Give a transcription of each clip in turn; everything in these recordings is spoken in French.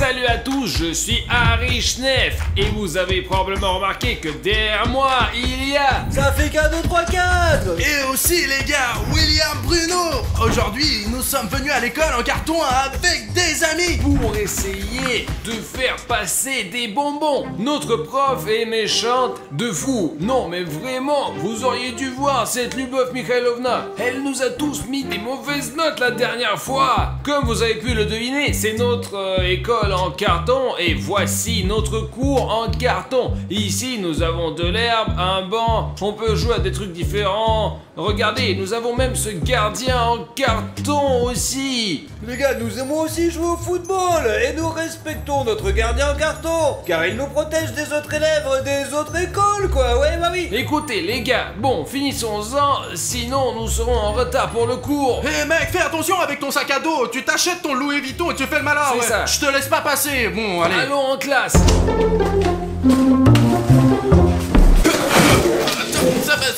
Salut à tous, je suis Harry Schneff et vous avez probablement remarqué que derrière moi il y a... Ça fait qu'un 2, 3, 4. Et aussi les gars, William Bruno. Aujourd'hui, nous sommes venus à l'école en carton avec des amis pour essayer de faire passer des bonbons. Notre prof est méchante de fou. Non mais vraiment, vous auriez dû voir cette Lyubov Mikhailovna. Elle nous a tous mis des mauvaises notes la dernière fois. Comme vous avez pu le deviner, c'est notre école en carton et voici notre cours en carton. Ici, nous avons de l'herbe, un banc, on peut jouer à des trucs différents. Regardez, nous avons même ce gardien en carton aussi. Les gars, nous aimons aussi jouer au football et nous respectons notre gardien en carton car il nous protège des autres élèves des autres écoles quoi, ouais bah oui. Écoutez les gars, bon finissons-en, sinon nous serons en retard pour le cours. Hé mec, fais attention avec ton sac à dos, tu t'achètes ton Louis Vuitton et tu fais le malin. C'est ça. Je te laisse pas passer, bon allez. Allons en classe.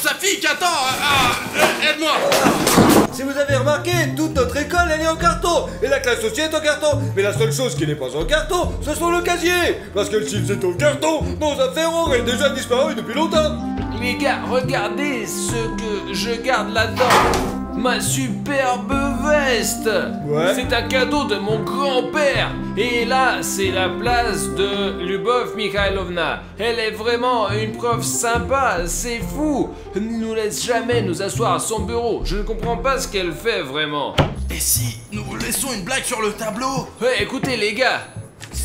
Sa fille qui attend, aide-moi. Si vous avez remarqué, toute notre école elle est en carton et la classe aussi est en carton. Mais la seule chose qui n'est pas en carton, ce sont le casier. Parce que s'ils étaient en carton, nos affaires auraient déjà disparu depuis longtemps. Les gars, regardez ce que je garde là-dedans. Ma superbe veste. Ouais. C'est un cadeau de mon grand-père. Et là, c'est la place de Lyubov Mikhailovna. Elle est vraiment une prof sympa, c'est fou. Elle ne nous laisse jamais nous asseoir à son bureau. Je ne comprends pas ce qu'elle fait vraiment. Et si nous laissons une blague sur le tableau? Ouais, écoutez les gars.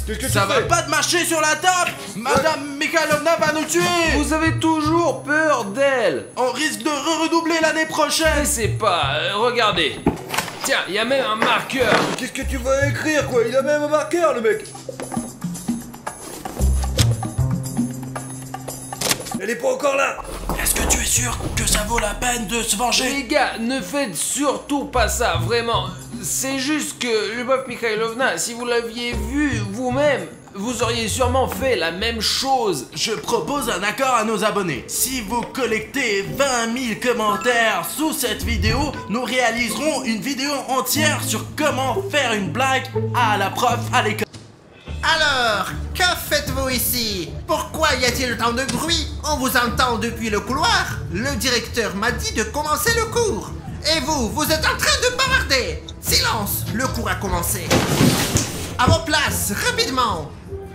Qu'est-ce que Ça tu va fais? pas de marcher sur la table. Madame Mikhailovna va nous tuer. Vous avez toujours peur d'elle. On risque de redoubler l'année Je prochaine. sais pas, regardez. Tiens, il y a même un marqueur. Qu'est-ce que tu vas écrire quoi? Il a même un marqueur le mec. Elle est pas encore là. Est-ce que tu es sûr que ça vaut la peine de se venger? Les gars, ne faites surtout pas ça, vraiment. C'est juste que Lyubov Mikhailovna, si vous l'aviez vu vous-même, vous auriez sûrement fait la même chose. Je propose un accord à nos abonnés. Si vous collectez 20 000 commentaires sous cette vidéo, nous réaliserons une vidéo entière sur comment faire une blague à la prof à l'école. Alors, que faites-vous ici? Pourquoi y a-t-il tant de bruit? On vous entend depuis le couloir. Le directeur m'a dit de commencer le cours. Et vous êtes en train de bavarder. Silence, le cours a commencé. À vos places, rapidement.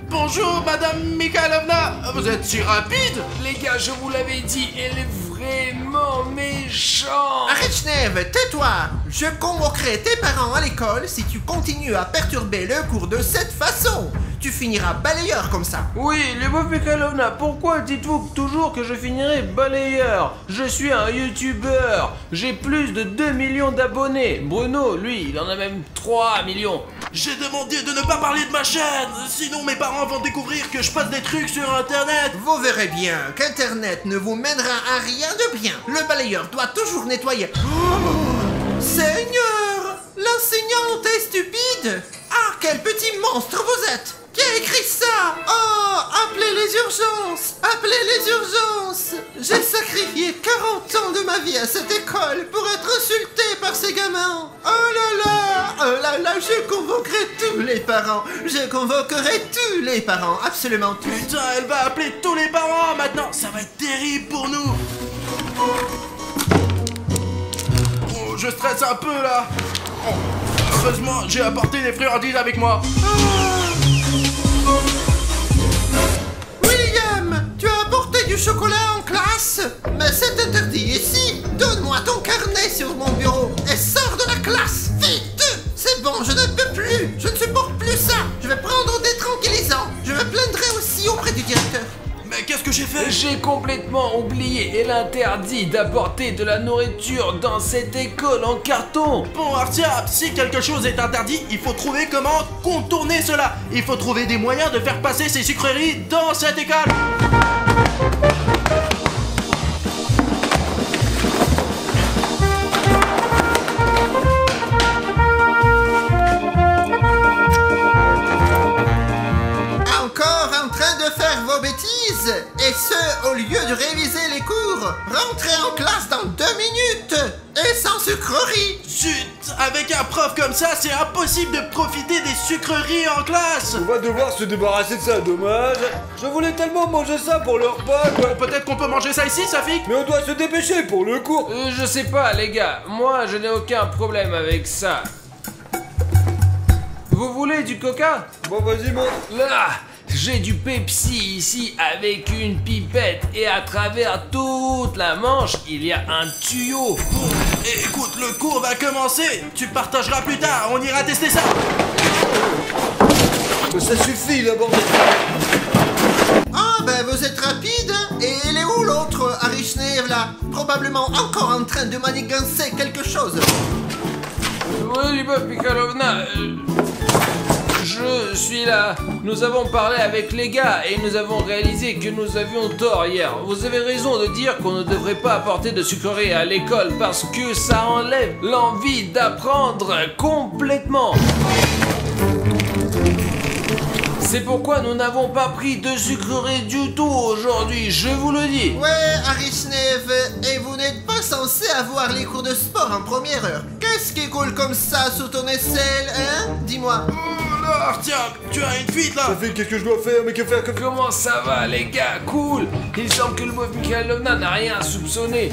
Bonjour Madame Mikhailovna, vous êtes si rapide. Les gars, je vous l'avais dit, elle est vraiment méchante. Arrête Schneef, tais-toi. Je convoquerai tes parents à l'école si tu continues à perturber le cours de cette façon. Tu finiras balayeur comme ça. Oui, Lyubov Mikhailovna, pourquoi dites-vous toujours que je finirai balayeur? Je suis un youtubeur. J'ai plus de 2 millions d'abonnés. Bruno, lui, il en a même 3 millions. J'ai demandé de ne pas parler de ma chaîne, sinon mes parents vont découvrir que je passe des trucs sur internet. Vous verrez bien qu'Internet ne vous mènera à rien de bien. Le balayeur doit toujours nettoyer. Oh, Seigneur, l'enseignante est stupide. Ah, quel petit monstre vous êtes. Qui a écrit ça? Oh, appelez les urgences. Appelez les urgences. J'ai sacrifié 40 ans de ma vie à cette école pour être insulté par ces gamins. Oh là là, je convoquerai tous les parents. Je convoquerai tous les parents, absolument tous. Putain, elle va appeler tous les parents maintenant, ça va être terrible pour nous. Oh, je stresse un peu là. Oh, heureusement, j'ai apporté des friandises avec moi. William, tu as apporté du chocolat en classe? Mais c'est interdit ici. Donne-moi ton carnet sur mon bureau et sors de la classe. Vite! C'est bon, je ne peux plus. Je ne supporte plus ça. Je vais prendre des tranquillisants. Je me plaindrai aussi auprès du directeur. Mais qu'est-ce que j'ai fait? J'ai complètement oublié. Elle interdit d'apporter de la nourriture dans cette école en carton. Bon Artia, si quelque chose est interdit, il faut trouver comment contourner cela. Il faut trouver des moyens de faire passer ces sucreries dans cette école. Encore en train de faire vos bêtises? Et ce, au lieu de réviser les cours. Rentrez en classe dans 2 minutes. Et sans sucreries. Zut, avec un prof comme ça, c'est impossible de profiter des sucreries en classe. On va devoir se débarrasser de ça, dommage. Je voulais tellement manger ça pour le repas, quoi. Peut-être qu'on peut manger ça ici, Safik? Mais on doit se dépêcher pour le cours. Je sais pas, les gars. Moi, je n'ai aucun problème avec ça. Vous voulez du coca? Bon, vas-y, montre. Là, j'ai du Pepsi ici avec une pipette et à travers toute la manche, il y a un tuyau. Écoute, le cours va commencer. Tu partageras plus tard, on ira tester ça. Ça suffit, là, bordel. Ah ben vous êtes rapide. Et il est où l'autre Arishnev là? Probablement encore en train de manigancer quelque chose. Oui, Lyubov Mikhailovna, je suis là. Nous avons parlé avec les gars et nous avons réalisé que nous avions tort hier. Vous avez raison de dire qu'on ne devrait pas apporter de sucreries à l'école parce que ça enlève l'envie d'apprendre complètement. C'est pourquoi nous n'avons pas pris de sucreries du tout aujourd'hui, je vous le dis. Ouais, Arishnev, et vous n'êtes pas censé avoir les cours de sport en première heure. Qu'est-ce qui coule comme ça sous ton aisselle, hein? Dis-moi. Tiens, tu as une fuite là. Ça fait qu'est-ce que je dois faire, mais que faire, que faire? Comment ça va les gars? Cool. Il semble que Lyubov Mikhailovna n'a rien soupçonné.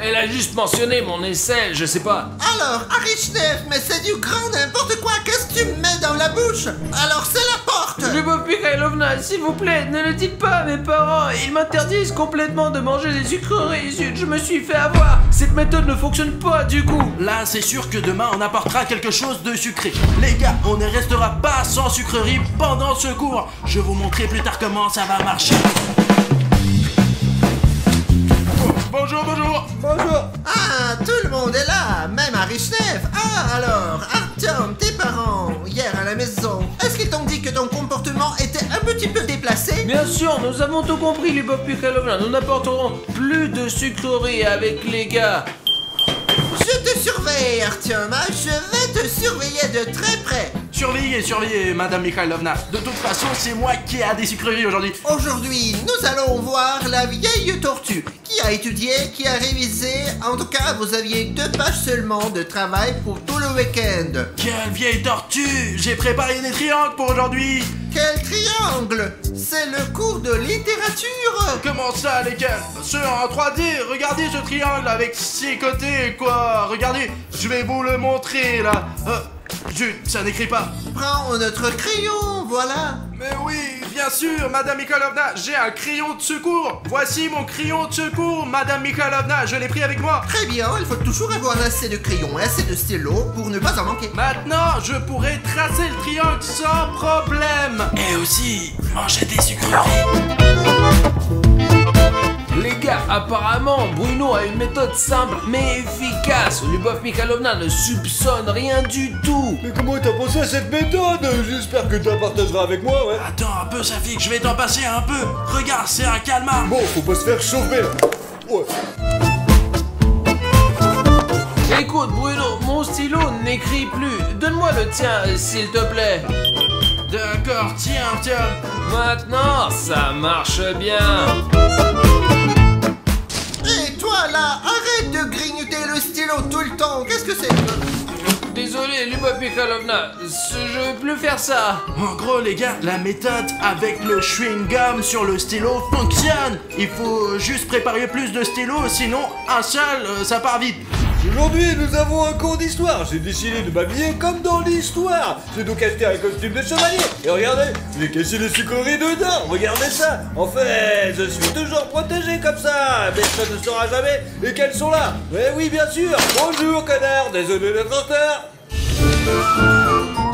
Elle a juste mentionné mon aisselle, je sais pas. Alors, Arishnev, mais c'est du grand n'importe quoi. Qu'est-ce que tu me mets dans la bouche? Alors c'est la porte. Lyubov Mikhailovna, s'il vous plaît, ne le dites pas à mes parents. Ils m'interdisent complètement de manger des sucreries. Zut, je me suis fait avoir. Cette méthode ne fonctionne pas du coup. Là, c'est sûr que demain, on apportera quelque chose de sucré. Les gars, on ne restera pas sans sucreries pendant ce cours. Je vais vous montrer plus tard comment ça va marcher. Bonjour, bonjour. Bonjour. Ah, tout le monde est là, même Arishnev. Ah, alors, Artyom, tes parents, hier à la maison, est-ce qu'ils t'ont dit que ton comportement était un petit peu déplacé? Bien sûr, nous avons tout compris, Lyubov Mikhailovna. Nous n'apporterons plus de sucreries avec les gars. Je te surveille, Artyom, hein, je vais te surveiller de très près. Surveillez, surveillez, Madame Mikhailovna. De toute façon, c'est moi qui a des sucreries aujourd'hui. Aujourd'hui, nous allons voir la vieille tortue qui a étudié, qui a révisé. En tout cas, vous aviez 2 pages seulement de travail pour tout le week-end. Quelle vieille tortue! J'ai préparé des triangles pour aujourd'hui. Quel triangle! C'est le cours de littérature. Comment ça, lesquels? Ceux en 3D, regardez ce triangle avec 6 côtés, quoi. Regardez, je vais vous le montrer, là. Zut, ça n'écrit pas. Prends notre crayon, voilà. Mais oui, bien sûr, Madame Mikhailovna, j'ai un crayon de secours. Voici mon crayon de secours, Madame Mikhailovna, je l'ai pris avec moi. Très bien, il faut toujours avoir assez de crayons et assez de stylos pour ne pas en manquer. Maintenant, je pourrai tracer le triangle sans problème. Et aussi, manger des sucreries. Les gars, apparemment, Bruno a une méthode simple mais efficace. Lyubov Mikhailovna ne soupçonne rien du tout. Mais comment t'as pensé à cette méthode? J'espère que tu la partageras avec moi, ouais. Attends un peu, Safik, je vais t'en passer un peu. Regarde, c'est un calmar. Bon, faut pas se faire chauffer. Ouais. Écoute, Bruno, mon stylo n'écrit plus. Donne-moi le tien, s'il te plaît. D'accord, tiens. Maintenant, ça marche bien. Et toi là, arrête de grignoter le stylo tout le temps. Qu'est-ce que c'est? Désolé, Lyubov Mikhailovna, je veux plus faire ça. En gros, les gars, la méthode avec le chewing-gum sur le stylo fonctionne. Il faut juste préparer plus de stylos, sinon un seul, ça part vite. Aujourd'hui, nous avons un cours d'histoire. J'ai décidé de m'habiller comme dans l'histoire. J'ai donc acheté un costume de chevalier. Et regardez, j'ai caché les sucreries dedans. Regardez ça. En fait, je suis toujours protégé comme ça. Mais ça ne saura jamais. Et qu'elles sont là. Mais oui, bien sûr. Bonjour, connard. Désolé d'être en retard.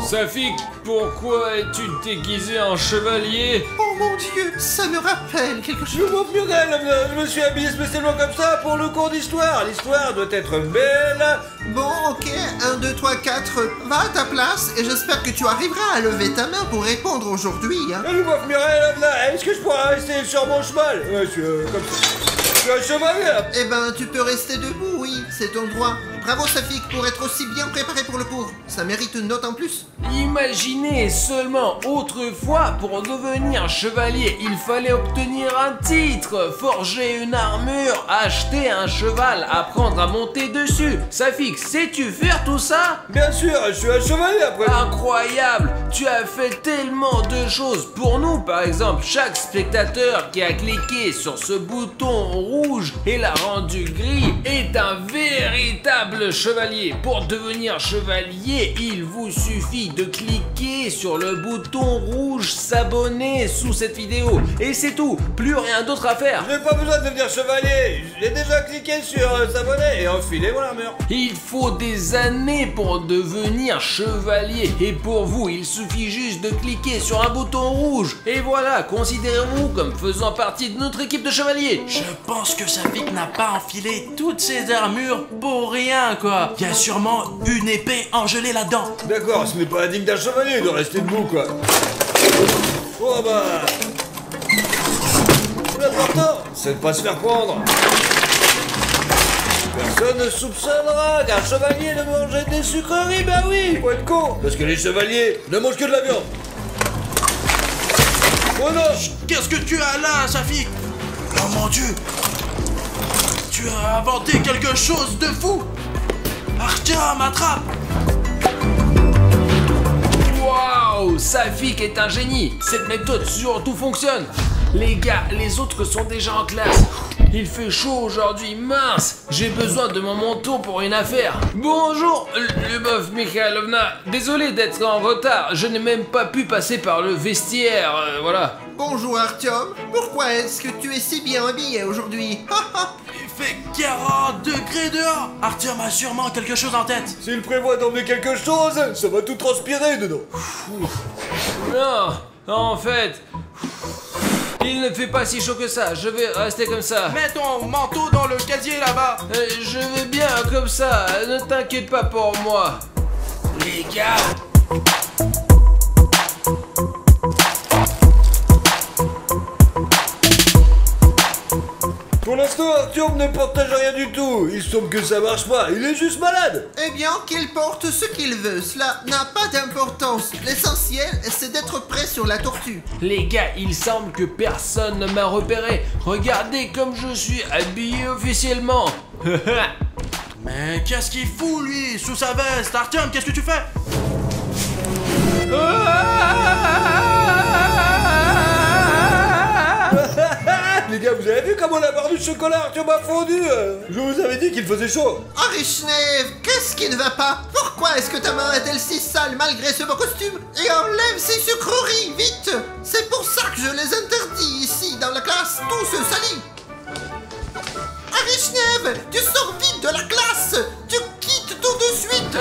Safik, pourquoi es-tu déguisé en chevalier? Oh mon Dieu, ça me rappelle quelque Je chose. m'en je me suis habillé spécialement comme ça pour le cours d'histoire. L'histoire doit être belle. Bon, ok, 1, 2, 3, 4, va à ta place et j'espère que tu arriveras à lever ta main pour répondre aujourd'hui, hein. Lyubov Mikhailovna, est-ce que je pourrais rester sur mon cheval? Ouais, je suis comme ça. Je suis un chevalier. Eh ben, tu peux rester debout, oui, c'est ton droit. Bravo Safik pour être aussi bien préparé pour le cours. Ça mérite une note en plus. Imaginez seulement, autrefois, pour devenir chevalier, il fallait obtenir un titre, forger une armure, acheter un cheval, apprendre à monter dessus. Safik, sais-tu faire tout ça? Bien sûr, je suis un chevalier après. Incroyable! Tu as fait tellement de choses pour nous, par exemple, chaque spectateur qui a cliqué sur ce bouton rouge et l'a rendu gris est un véritable chevalier. Pour devenir chevalier, il vous suffit de cliquer sur le bouton rouge s'abonner sous cette vidéo et c'est tout, plus rien d'autre à faire. Je n'ai pas besoin de devenir chevalier, j'ai déjà cliqué sur s'abonner et enfilé mon armure. Il faut des années pour devenir chevalier et pour vous, il suffit juste de cliquer sur un bouton rouge et voilà, considérez-vous comme faisant partie de notre équipe de chevaliers. Je pense que Safik n'a pas enfilé toutes ses armures pour rien, quoi. Il y a sûrement une épée engelée là-dedans. D'accord, ce n'est pas indigne d'un chevalier de rester debout quoi. Oh bah... L'important, c'est de pas se faire prendre. Personne ne soupçonnera qu'un chevalier ne mangeait des sucreries, bah oui, faut être con. Parce que les chevaliers ne mangent que de la viande. Oh non. Qu'est-ce que tu as là, Safik? Oh mon Dieu! Tu as inventé quelque chose de fou! Artyom, attrape! Waouh, Safik est un génie. Cette méthode surtout fonctionne. Les gars, les autres sont déjà en classe. Il fait chaud aujourd'hui, mince. J'ai besoin de mon manteau pour une affaire. Bonjour, Lyubov Mikhailovna. Désolé d'être en retard. Je n'ai même pas pu passer par le vestiaire, voilà. Bonjour Artyom. Pourquoi est-ce que tu es si bien habillé aujourd'hui? Il fait 40 degrés dehors! Artyom a sûrement quelque chose en tête. S'il prévoit d'emmener quelque chose, ça va tout transpirer dedans. Non, en fait... Il ne fait pas si chaud que ça, je vais rester comme ça. Mets ton manteau dans le casier là-bas. Je vais bien comme ça, ne t'inquiète pas pour moi. Les gars... Pour l'instant, Artyom ne partage rien du tout. Il semble que ça marche pas, il est juste malade. Eh bien, qu'il porte ce qu'il veut, cela n'a pas d'importance. L'essentiel, c'est d'être prêt sur la tortue. Les gars, il semble que personne ne m'a repéré. Regardez comme je suis habillé officiellement. Mais qu'est-ce qu'il fout lui sous sa veste? Artyom, qu'est-ce que tu fais? Les gars, vous avez vu comment la barre du chocolat Artyom a fondu? Je vous avais dit qu'il faisait chaud. Arishnev, qu'est-ce qui ne va pas? Pourquoi est-ce que ta main est-elle si sale malgré ce beau costume? Et enlève ces sucreries, vite! C'est pour ça que je les interdis ici, dans la classe, tout se salit. Arishnev, tu sors vite de la classe! Tu quittes tout de suite!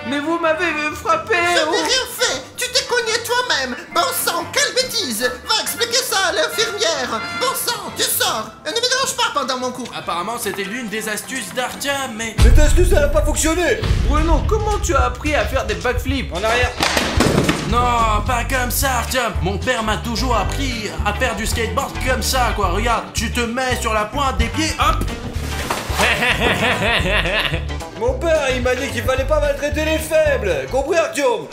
Mais vous m'avez frappé. Je n'ai rien fait! Tu t'es cogné toi-même! Bon sang, quelle bêtise! Va expliquer ça à l'infirmière! Bon sang, tu sors! Ne me dérange pas pendant mon cours! Apparemment, c'était l'une des astuces d'Artyom, mais... Cette astuce, elle a pas fonctionné. Bruno, comment tu as appris à faire des backflips? En arrière. Non, pas comme ça, Artyom. Mon père m'a toujours appris à faire du skateboard comme ça, quoi. Regarde, tu te mets sur la pointe des pieds, hop. Mon père, il m'a dit qu'il fallait pas maltraiter les faibles. Compris, Artyom?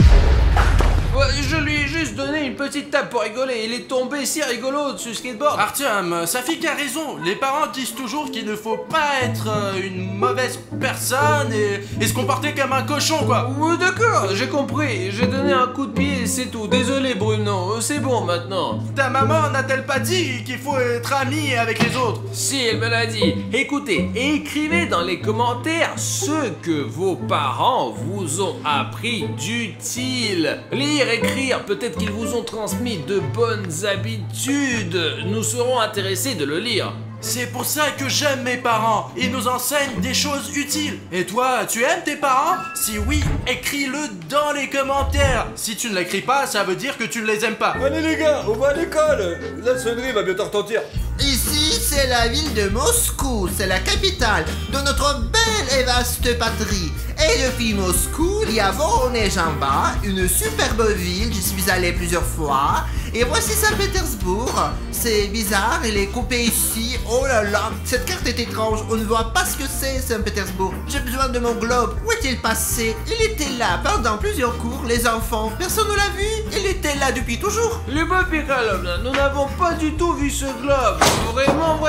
Ouais, je lui ai juste donné une petite tape pour rigoler. Il est tombé si rigolo dessus skateboard. Artyom, Safik a raison. Les parents disent toujours qu'il ne faut pas être une mauvaise personne et se comporter comme un cochon, quoi. Oui, d'accord, j'ai compris. J'ai donné un coup de pied et c'est tout. Désolé, Bruno. C'est bon maintenant. Ta maman n'a-t-elle pas dit qu'il faut être ami avec les autres? Si, elle me l'a dit. Écoutez, écrivez dans les commentaires ce que vos parents vous ont appris d'utile. Lire, écrire, peut-être qu'ils vous ont transmis de bonnes habitudes. Nous serons intéressés de le lire. C'est pour ça que j'aime mes parents. Ils nous enseignent des choses utiles. Et toi, tu aimes tes parents? Si oui, écris-le dans les commentaires. Si tu ne l'écris pas, ça veut dire que tu ne les aimes pas. Allez les gars, on va à l'école. La sonnerie va bientôt retentir. Ici, c'est la ville de Moscou, c'est la capitale de notre belle et vaste patrie. Et depuis Moscou, il y a Voronezh en bas, une superbe ville, j'y suis allé plusieurs fois. Et voici Saint-Pétersbourg. C'est bizarre, il est coupé ici. Oh là là, cette carte est étrange, on ne voit pas ce que c'est Saint-Pétersbourg. J'ai besoin de mon globe, où est-il passé? Il était là pendant plusieurs cours, les enfants, personne ne l'a vu? Il était là depuis toujours. Lyubov Mikhailovna, nous n'avons pas du tout vu ce globe. Vraiment.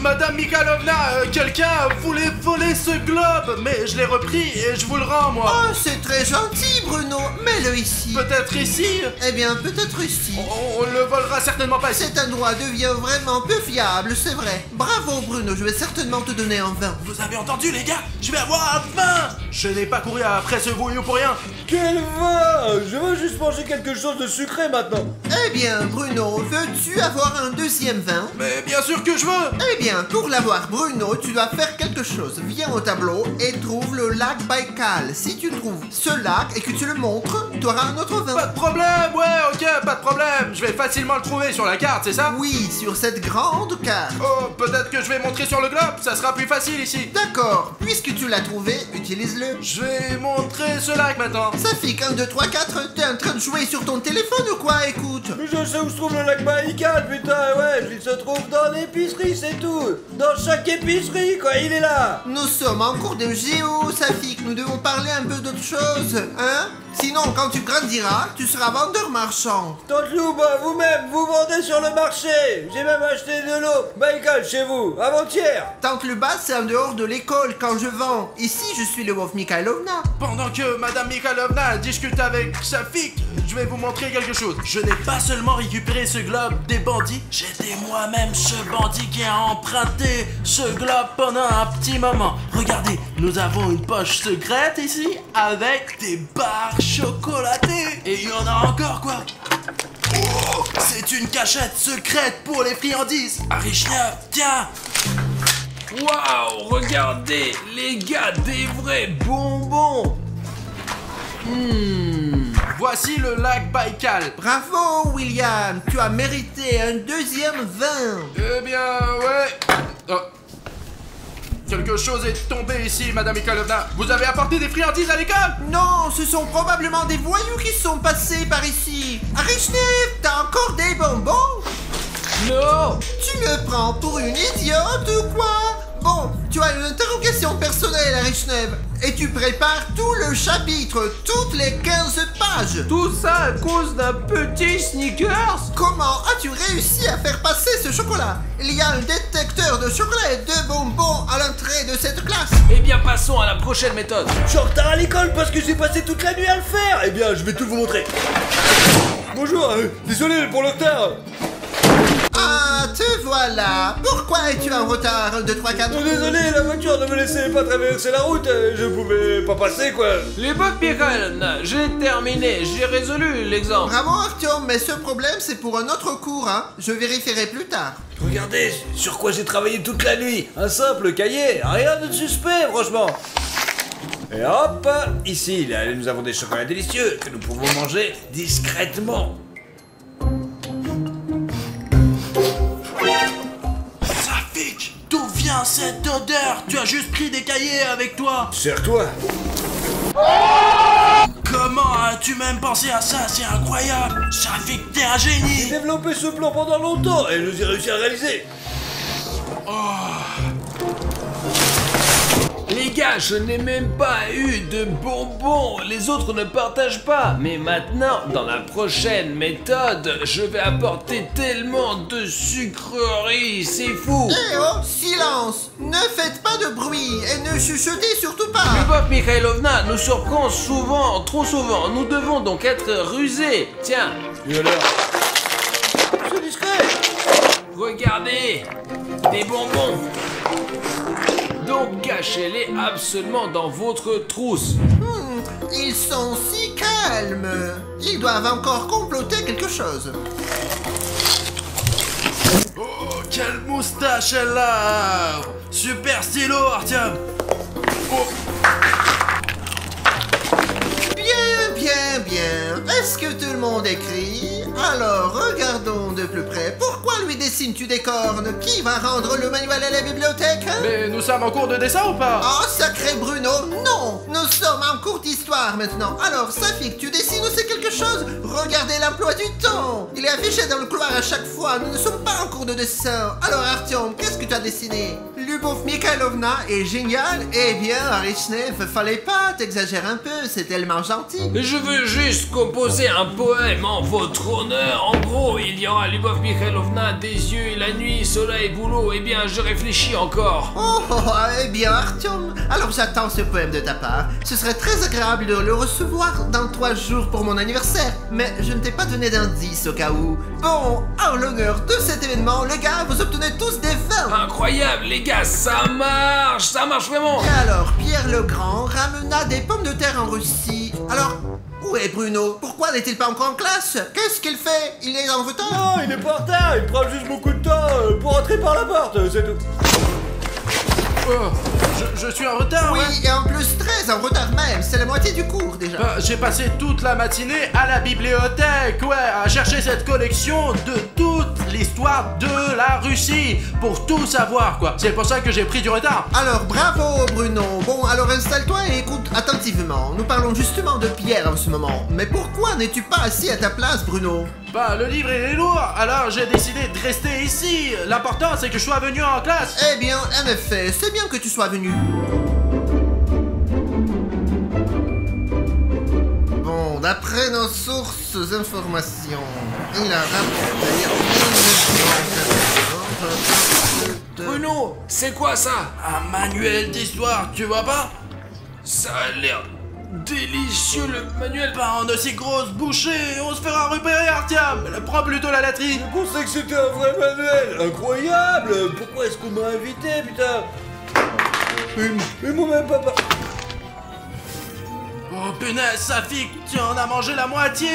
Madame Mikhailovna, quelqu'un voulait voler ce globe, mais je l'ai repris et je vous le rends, moi. Oh, c'est très gentil, Bruno. Mets-le ici. Peut-être ici? Eh bien, peut-être ici. On le volera certainement pas ici. Cet endroit devient vraiment peu fiable, c'est vrai. Bravo, Bruno, je vais certainement te donner un vin. Vous avez entendu, les gars? Je vais avoir un vin. Je n'ai pas couru après ce voyou pour rien. Quel vin! Je veux juste manger quelque chose de sucré maintenant. Eh bien, Bruno, veux-tu avoir un deuxième vin? Mais bien sûr que je veux. Eh bien, pour l'avoir, Bruno, tu dois faire quelque chose. Viens au tableau et trouve le lac Baïkal. Si tu trouves ce lac et que tu le montres, tu auras un autre vin. Pas de problème, ouais, ok, pas de problème. Je vais facilement le trouver sur la carte, c'est ça? Oui, sur cette grande carte. Oh, peut-être que je vais montrer sur le globe, ça sera plus facile ici. D'accord, puisque tu l'as trouvé, utilise-le. Je vais montrer ce lac maintenant. Safik, 1, 2, 3, 4, t'es en train de jouer sur ton téléphone ou quoi? Écoute. Mais je sais où se trouve le lac Baïkal, putain, ouais, il se trouve dans l'épicerie, c'est tout. Dans chaque épicerie, quoi, il est là. Nous sommes en cours de géo, Safik, nous devons parler un peu d'autre chose, hein? Sinon, quand tu grandiras, tu seras vendeur marchand. Tante Louba, vous-même, vous vendez sur le marché. J'ai même acheté de l'eau Baïkal chez vous, avant-hier. Tante Luba, c'est en dehors de l'école quand je vends. Ici, je suis le Lyubov Mikhailovna. Pendant que Madame Mikhailovna discute avec Safik, je vais vous montrer quelque chose. Je n'ai pas seulement récupéré ce globe des bandits, j'étais moi-même ce bandit qui a emprunté ce globe pendant un petit moment. Regardez, nous avons une poche secrète ici avec des barres chocolatées. Et il y en a encore, quoi. Oh, c'est une cachette secrète pour les friandises. Arishnev, tiens. Waouh, regardez, les gars, des vrais bonbons. Voici le lac Baïkal. Bravo, William, tu as mérité un deuxième vin. Eh bien, ouais. Oh. Quelque chose est tombé ici, Madame Mikhailovna. Vous avez apporté des friandises à l'école? Non, ce sont probablement des voyous qui sont passés par ici. Arishnev, t'as encore des bonbons? Non. Tu me prends pour une idiote ou quoi? Bon, tu as une interrogation personnelle, Arishnev, et tu prépares tout le chapitre, toutes les 15 pages. Tout ça à cause d'un petit Snickers? Comment as-tu réussi à faire passer ce chocolat? Il y a un détecteur de chocolat et de bonbons à l'entrée de cette classe. Eh bien, passons à la prochaine méthode. Je suis en retard à l'école parce que j'ai passé toute la nuit à le faire. Eh bien, je vais tout vous montrer. Bonjour, désolé pour le retard. Ah, te voilà. Pourquoi es-tu en retard, 1, 2, 3, 4? Désolé, la voiture ne me laissait pas traverser la route, je pouvais pas passer, quoi. Lyubov Mikhailovna, j'ai terminé, j'ai résolu l'exemple. Bravo, Artyom, mais ce problème, c'est pour un autre cours, hein. Je vérifierai plus tard. Regardez sur quoi j'ai travaillé toute la nuit. Un simple cahier, rien de suspect, franchement. Et hop, ici, là, nous avons des chocolats délicieux que nous pouvons manger discrètement. Safik, d'où vient cette odeur? Tu as juste pris des cahiers avec toi. Serre-toi. Comment as-tu même pensé à ça? C'est incroyable. Safik, t'es un J'ai génie. développé ce plan pendant longtemps et je l'ai réussi à réaliser. Les gars, je n'ai même pas eu de bonbons. Les autres ne partagent pas. Mais maintenant, dans la prochaine méthode, je vais apporter tellement de sucreries. C'est fou. Eh oh, silence. Ne faites pas de bruit et ne chuchotez surtout pas. Lyubov Mikhailovna nous surprend souvent, trop souvent. Nous devons donc être rusés. Tiens, Et alors? C'est discret. regardez. Des bonbons. Donc cachez-les absolument dans votre trousse. Ils sont si calmes. Ils doivent encore comploter quelque chose. Oh, quelle moustache elle a. Super stylo, Artyom. Oh. Bien. Est-ce que tout le monde écrit? Alors, regardons de plus près. Pourquoi lui dessines, tu décornes. Qui va rendre le manuel à la bibliothèque? Mais nous sommes en cours de dessin ou pas? Oh, sacré Bruno, non! Nous sommes en cours d'histoire maintenant. Alors, Safi, tu dessines aussi quelque chose? Regardez l'emploi du temps. Il est affiché dans le couloir à chaque fois. Nous ne sommes pas en cours de dessin. Alors, Artyom, qu'est-ce que tu as dessiné? Lyubov Mikhailovna est génial. Eh bien, Arishnev, fallait pas, t'exagères un peu, c'est tellement gentil. Je veux juste composer un poème en votre honneur. En gros, il y aura Lyubov Mikhailovna, des yeux, la nuit, soleil, boulot. Eh bien, je réfléchis encore. Eh bien, Artyom, alors j'attends ce poème de ta part. Ce serait très agréable de le recevoir dans 3 jours pour mon anniversaire. Mais je ne t'ai pas donné d'indice au cas où. Bon, en l'honneur de cet événement, les gars, vous obtenez tous des vins. Incroyable, les gars, ça marche vraiment. Et alors, Pierre le Grand ramena des pommes de terre en Russie. Alors, où est Bruno? Pourquoi n'est-il pas encore en classe? Qu'est-ce qu'il fait? Il est en retard? Non, il est pas en retard, il prend juste beaucoup de temps pour entrer par la porte, c'est tout. Oh, je suis en retard, Oui, ouais. et en plus très en retard même, c'est la moitié du cours déjà. Bah, j'ai passé toute la matinée à la bibliothèque, ouais, à chercher cette collection de toute l'histoire de la Russie, pour tout savoir, quoi. C'est pour ça que j'ai pris du retard. Alors, bravo Bruno. Bon, alors installe-toi et écoute attentivement. Nous parlons justement de Pierre en ce moment. Mais pourquoi n'es-tu pas assis à ta place, Bruno? Bah, le livre il est lourd, alors j'ai décidé de rester ici. L'important c'est que je sois venu en classe. Eh bien, en effet, c'est bien que tu sois venu. Bon, d'après nos sources informations, il a rapporté... Bruno, c'est quoi ça? Un manuel d'histoire, tu vois pas? Ça a l'air délicieux, le manuel. Pas en aussi grosse bouchée, on se fera repérer, Artyom. Prends plutôt la latrine. Je pensais que c'était un vrai manuel. Incroyable. Pourquoi est-ce qu'on m'a invité, putain? Mais moi-même, papa. Oh punaise, Safi, tu en as mangé la moitié.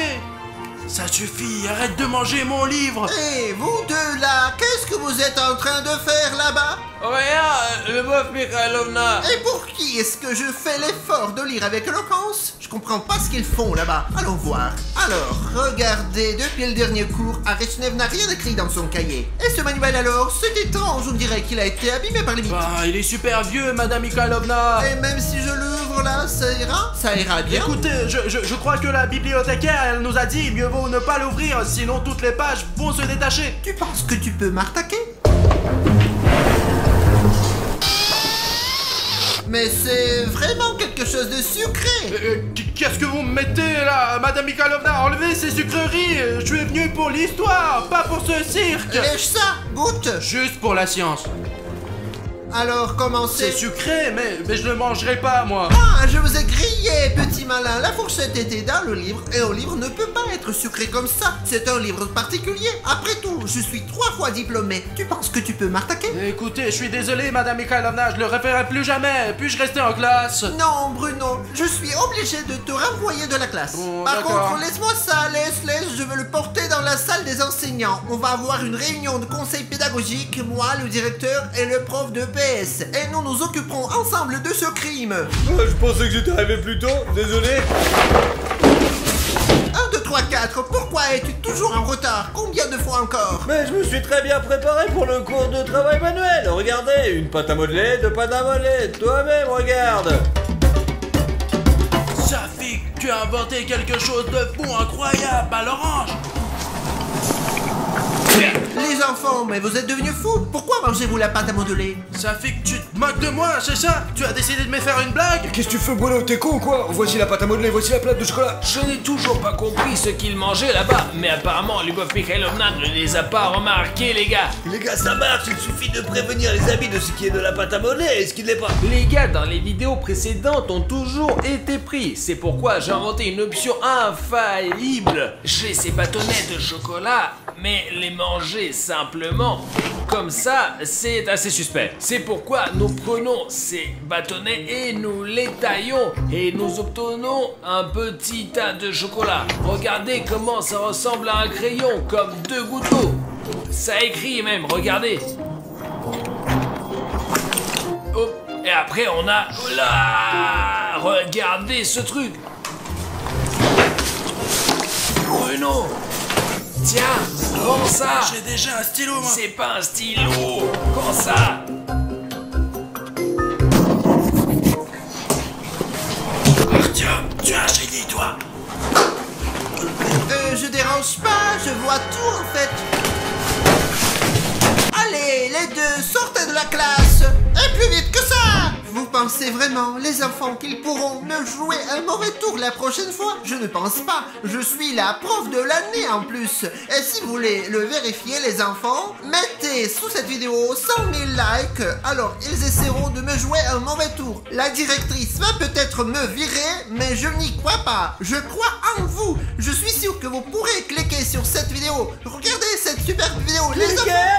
Ça suffit, arrête de manger mon livre. Et vous deux là, qu'est-ce que vous êtes en train de faire là-bas? Regarde, Lyubov Mikhailovna. Et pour qui est-ce que je fais l'effort de lire avec éloquence? Je comprends pas ce qu'ils font là-bas. Allons voir. Alors, regardez, depuis le dernier cours, Arishnev n'a rien écrit dans son cahier. Et ce manuel alors? C'est étrange, on dirait qu'il a été abîmé par les mythes. Bah, il est super vieux, Madame Mikhailovna. Et même si je l'ouvre là, ça ira? Ça ira bien. Écoutez, je crois que la bibliothécaire, elle nous a dit mieux vaut ne pas l'ouvrir, sinon toutes les pages vont se détacher. Tu penses que tu peux m'attaquer? Mais c'est vraiment quelque chose de sucré. Qu'est-ce que vous me mettez là, Madame Mikhailovna? Enlevez ces sucreries. Je suis venu pour l'histoire, pas pour ce cirque. Lèche ça, goûte. Juste pour la science. Alors comment C'est c'est? sucré, mais je ne mangerai pas, moi. Ah, je vous ai grillé, petit malin. La fourchette était dans le livre, et un livre ne peut pas être sucré comme ça. C'est un livre particulier. Après tout, je suis 3 fois diplômé. Tu penses que tu peux m'attaquer? Écoutez, je suis désolé, Madame Mikhailovna, je le referai plus jamais. Puis-je rester en classe? Non, Bruno, je suis obligé de te renvoyer de la classe. Bon, Par d'accord. contre, laisse-moi ça, laisse, je veux le porter dans la salle des enseignants. On va avoir une réunion de conseil pédagogique, moi, le directeur et le prof de PS. Et nous nous occuperons ensemble de ce crime. Je pensais que j'étais arrivé plus tôt, désolé. 1, 2, 3, 4, pourquoi es-tu toujours en retard? Combien de fois encore? Mais je me suis très bien préparé pour le cours de travail manuel. Regardez, une pâte à modeler, 2 pâtes à modeler. Toi-même, regarde. Safi, tu as inventé quelque chose de fou, incroyable, à l'orange. Les enfants, mais vous êtes devenus fous. Pourquoi mangez-vous la pâte à modeler? Safi, tu te moques de moi, c'est ça? Tu as décidé de me faire une blague? Qu'est-ce que tu fais, Bruno? T'es con ou quoi? Voici la pâte à modeler, voici la plate de chocolat. Je n'ai toujours pas compris ce qu'ils mangeaient là-bas, mais apparemment Lyubov Mikhailovna ne les a pas remarqués, les gars. Les gars, ça marche, il suffit de prévenir les amis de ce qui est de la pâte à modeler et ce qui ne l'est pas. Les gars dans les vidéos précédentes ont toujours été pris. C'est pourquoi j'ai inventé une option infaillible. J'ai ces bâtonnets de chocolat, mais les manger simplement comme ça, c'est assez suspect. C'est pourquoi nous prenons ces bâtonnets et nous les taillons et nous obtenons un petit tas de chocolat. Regardez comment ça ressemble à un crayon, comme 2 gouttes d'eau. Ça écrit même, regardez. Oh, et après on a... Là, regardez ce truc. Bruno, Tiens, prends ça. J'ai déjà un stylo, moi. C'est pas un stylo. Prends ça. Tiens, tu as un génie, toi. Je dérange pas, je vois tout en fait. Allez, les deux, sortez de la classe. Et plus vite que ça. Vous pensez vraiment, les enfants, qu'ils pourront me jouer un mauvais tour la prochaine fois? Je ne pense pas. Je suis la prof de l'année en plus. Et si vous voulez le vérifier, les enfants, mettez sous cette vidéo 100 000 likes. Alors, ils essaieront de me jouer un mauvais tour. La directrice va peut-être me virer, mais je n'y crois pas. Je crois en vous. Je suis sûr que vous pourrez cliquer sur cette vidéo. Regardez cette superbe vidéo, les enfants.